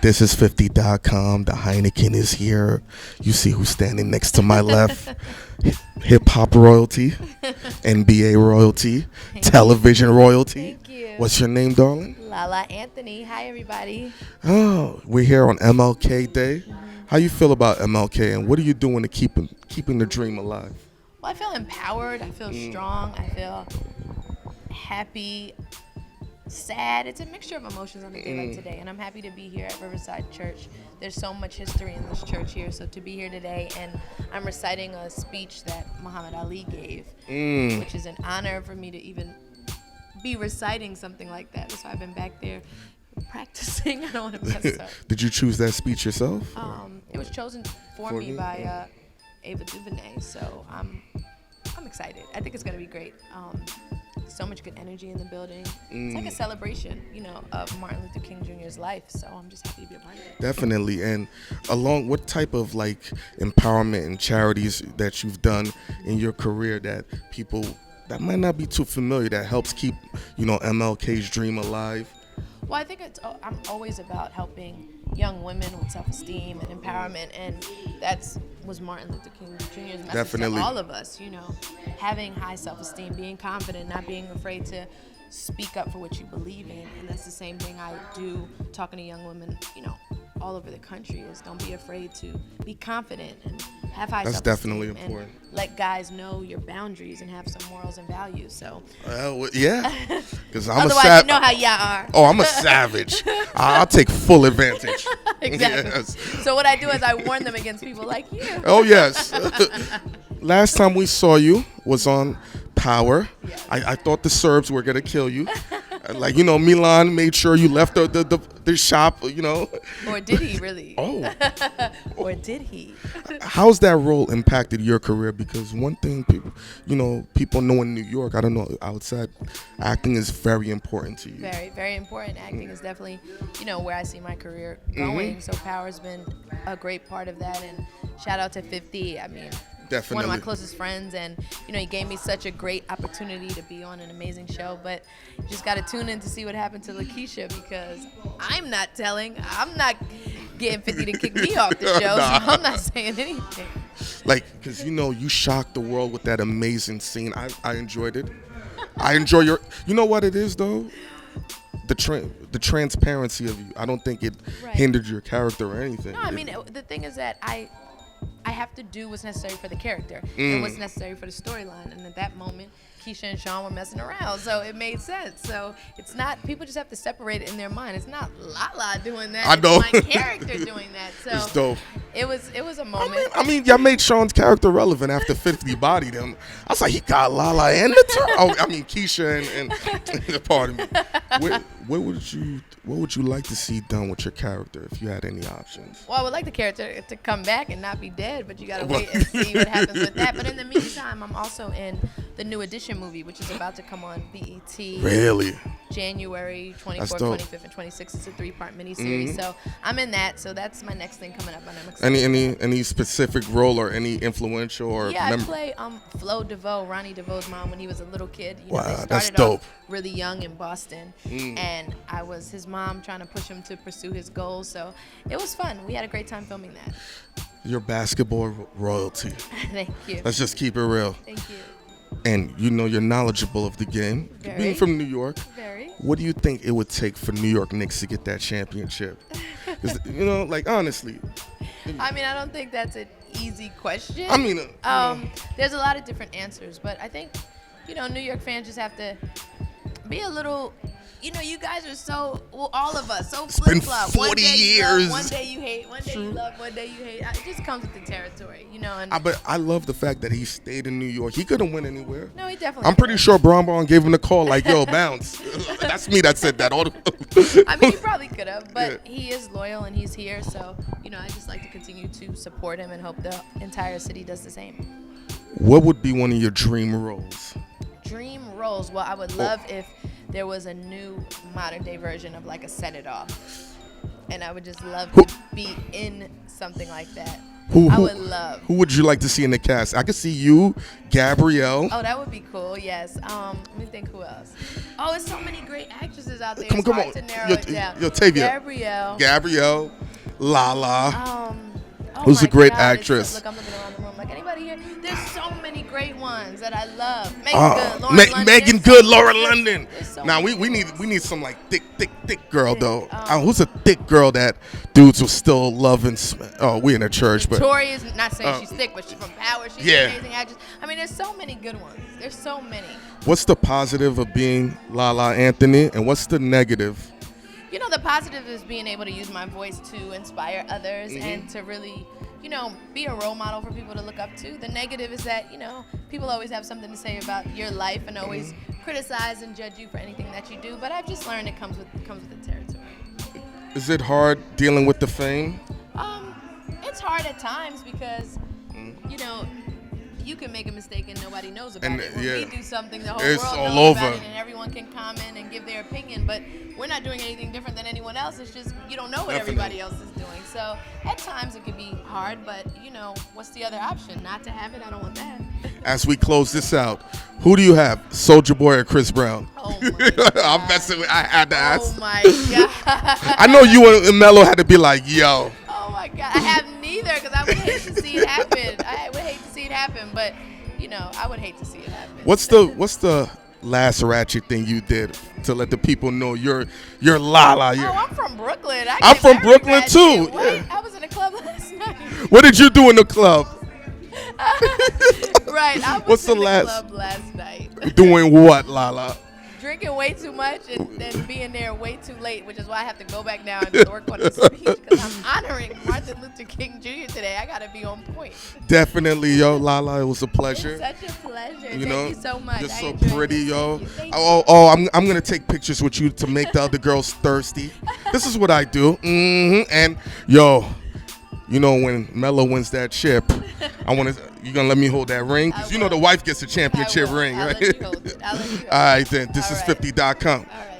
This is 50.com. The Heineken is here. You see who's standing next to my left. Hip hop royalty, NBA royalty, television royalty. Thank you. What's your name, darling? LaLa Anthony. Hi, everybody. Oh, we're here on MLK Day. How you feel about MLK, and what are you doing to keeping the dream alive? Well, I feel empowered. I feel strong. I feel happy, sad. It's a mixture of emotions on a day like today, and I'm happy to be here at Riverside Church. There's so much history in this church here, so to be here today, and I'm reciting a speech that Muhammad Ali gave, which is an honor for me to even be reciting something like that. So I've been back there practicing. I don't want to mess up. Did you choose that speech yourself? It was chosen for me by Ava DuVernay, so I'm excited. I think it's going to be great. So much good energy in the building. It's like a celebration, of Martin Luther King Jr.'s life. So I'm just happy to be a part of it. Definitely. And along, what type of empowerment and charities that you've done in your career that people that might not be too familiar that helps keep MLK's dream alive? Well, I think I'm always about helping young women with self-esteem and empowerment, and was Martin Luther King Jr.'s message Definitely. to all of us, having high self-esteem, being confident, not being afraid to speak up for what you believe in. And that's the same thing I do talking to young women, all over the country, is don't be afraid to be confident and have high That's self-esteem. definitely important. And let guys know your boundaries and have some morals and values. So yeah, because I'm otherwise, you know how y'all are. Oh, I'm a savage. I'll take full advantage. Exactly. Yes. So what I do is I warn them against people like you. Oh, yes. Last time we saw you was on Power. Yes. I thought the Serbs were going to kill you. Milan made sure you left the shop, Or did he really? Oh. Or did he? How's that role impacted your career? Because one thing people know in New York, I don't know, outside, acting is very important to you. Very, very important. Acting is definitely, where I see my career going. So Power's been a great part of that. And shout out to 50. I mean, Definitely. one of my closest friends, and he gave me such a great opportunity to be on an amazing show. But you just got to tune in to see what happened to Lakeisha, because I'm not getting 50 to kick me off the show. Nah. So I'm not saying anything. Because you shocked the world with that amazing scene. I enjoyed it. I enjoy your. You know what it is though? The transparency of you. I don't think it hindered your character or anything. No, I mean, the thing is that I have to do what's necessary for the character and what's necessary for the storyline. And at that moment, Keisha and Sean were messing around, so it made sense. So it's not, people just have to separate it in their mind. It's not LaLa doing that. I know. It's my character doing that. So it's dope. It was a moment. I mean, y'all made Sean's character relevant after 50 bodied him. I was like, he got LaLa and Keisha and pardon me. What would you like to see done with your character if you had any options? Well, I would like the character to come back and not be dead, but you gotta wait and see what happens with that. But in the meantime, I'm also in the New Edition movie, which is about to come on BET. Really? January 24th, That's dope. 25th, and 26th. It's a 3-part miniseries. So I'm in that. So that's my next thing coming up, and I'm excited. Any specific role or any influential or? Yeah, I play Flo DeVoe, Ronnie DeVoe's mom, when he was a little kid. Wow, they started that's dope. off really young in Boston, and I was his mom trying to push him to pursue his goals. So it was fun. We had a great time filming that. Your basketball royalty. Thank you. Let's just keep it real. Thank you. And you're knowledgeable of the game. Very. Being from New York. Very. What do you think it would take for New York Knicks to get that championship? 'Cause, honestly. I mean, I don't think that's an easy question. I mean, there's a lot of different answers, but I think, New York fans just have to be a little, you guys are all of us, so flip-flop. It's been 40 one day you years. love, one day you hate, one day you love, one day you hate. It just comes with the territory, And but I love the fact that he stayed in New York. He couldn't win anywhere. No, he definitely I'm pretty couldn't. sure Brown gave him the call like, yo, bounce. That's me that said that. I mean, he probably could have, but he is loyal and he's here. So, I just like to continue to support him and hope the entire city does the same. What would be one of your dream roles? Dream roles? Well, I would love if there was a new modern day version of like a Set It Off. And I would just love to be in something like that. I would love. Who would you like to see in the cast? I could see you, Gabrielle. Oh, that would be cool. Yes. Let me think. Who else? Oh, there's so many great actresses out there. Come It's on. hard to narrow it down. Tavia. Gabrielle, LaLa. Oh Who's my a great God, actress? Look, I'm looking around the room. Like anybody here? There's so many great ones that I love. Megan Good, Laura London. So Now we need some like thick girl though. Who's a thick girl that dudes will still love and oh, we in a church, but Tori is not saying she's thick, but she's from Power. She's an amazing actress. I mean, there's so many good ones. There's so many. What's the positive of being LaLa Anthony, and what's the negative? You know, the positive is being able to use my voice to inspire others and to really, be a role model for people to look up to. The negative is that, people always have something to say about your life and always criticize and judge you for anything that you do. But I've just learned it comes with the territory. Is it hard dealing with the fame? It's hard at times because, you can make a mistake and nobody knows about it. When we do something, the whole it's world all knows over. about it and everyone can comment and give their opinion. But we're not doing anything different than anyone else. It's just you don't know what everybody else is doing. So at times it can be hard, but what's the other option? Not to have it? I don't want that. As we close this out, who do you have, Soulja Boy or Chris Brown? Oh my God. I'm messing with. I had to ask. Oh my God. I know you and Mello had to be like, yo. Oh my God. I have neither because I would hate to see it happen. I would hate to see it happen, but I would hate to see it happen. What's the last ratchet thing you did to let the people know you're LaLa? I'm from Brooklyn. I'm from Brooklyn too. What? Yeah. I was in a club last night. What did you do in the club? Right. I was What's in the last- club last night. Doing what, LaLa? Drinking way too much and being there way too late, which is why I have to go back now and work on the speech because I'm honoring Martin Luther King Jr. today. I got to be on point. Definitely, yo, LaLa. It was a pleasure. It's such a pleasure. Thank you so much. You're I so enjoyed pretty, this. yo. Thank you. I'm gonna take pictures with you to make the other girls thirsty. This is what I do. And yo, when Mello wins that chip, you gonna let me hold that ring? 'Cause the wife gets a championship ring, I'll right? let you hold it. All right, then. This All is right. 50.com. All right.